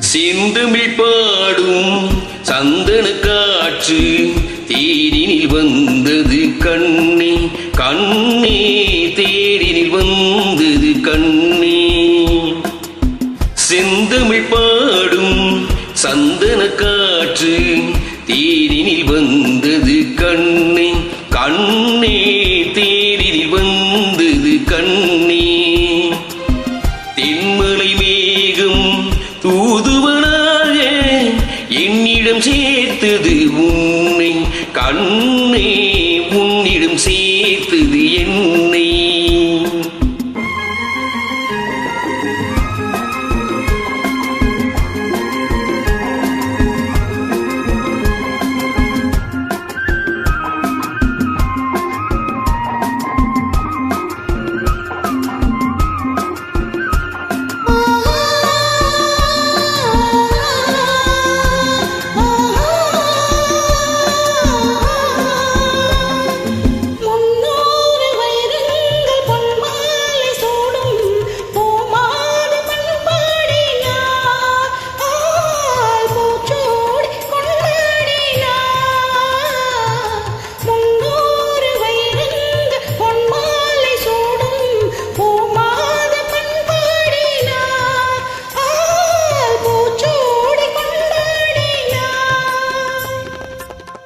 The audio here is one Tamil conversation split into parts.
செந்தமிழ் பாடும் சந்தன காற்று தேரினில் வந்தது கண்ணே கண்ணே, தேரினில் வந்தது கண்ணே. செந்தமிழ் பாடும் சந்தன காற்று தேரினில் வந்தது கண்ணே கண்ணே, தேரினில் வந்தது கண்ணே. தென்மலை மேகம் தூதுவனாக என்னிடம் சேர்த்தது உன்னை கண்ணே, உன்னிடம் சேர்த்தது என்னை.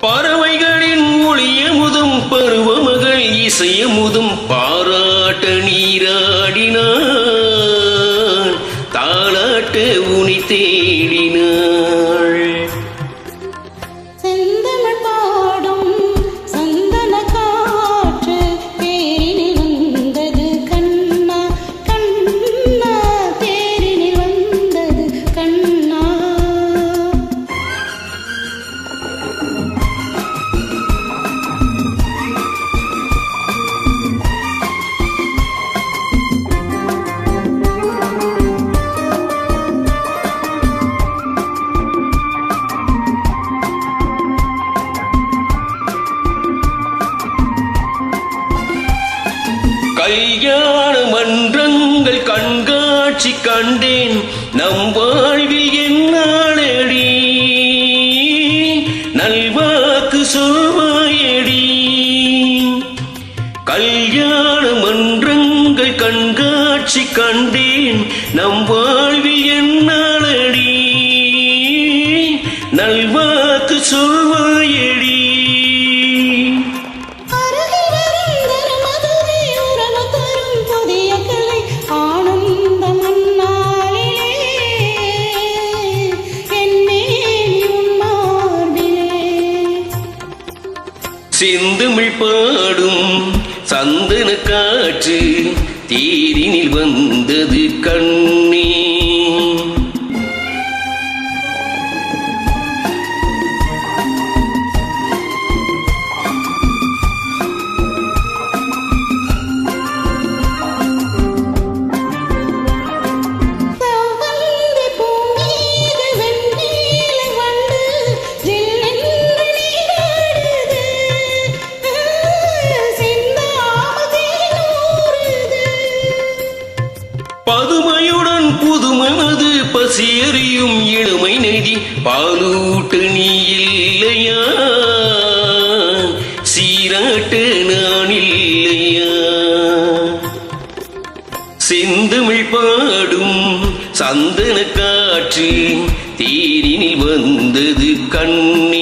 பறவைகளின் ஒளியமுதும் பருவமகள் இசையமுதும் பாராட்ட நீராடினாள், தாளாட்ட உனி தேடினாள். செந்தமிழ் பாடும் சந்தன காற்று தேரினில் வந்தது கண்ணா கண்ணா, தேரினில் வந்தது கண்ணா. கல்யாண மன்றங்கள் கண்காட்சி கண்டேன், நம் வாழ்வில் என்னாளடி நல்வாக்கு சொல்வாயடி. கல்யாண மன்றங்கள் கண்காட்சி கண்டேன், நம் வாழ்வில் என்னாளடி நல்வாக்கு சொல்வாயடி. செந்தமிழ் பாடும் சந்தன காற்று தேரினில் வந்தது கண்ணே. பதுமையுடன் புதுமனது பசியறியும் இளமை நெறி பாலூட்டு நீ இல்லையா, சீராட்டு நான் இல்லையா. செந்தமிழ் பாடும் சந்தன காற்று தேரினில் வந்தது கண்ணே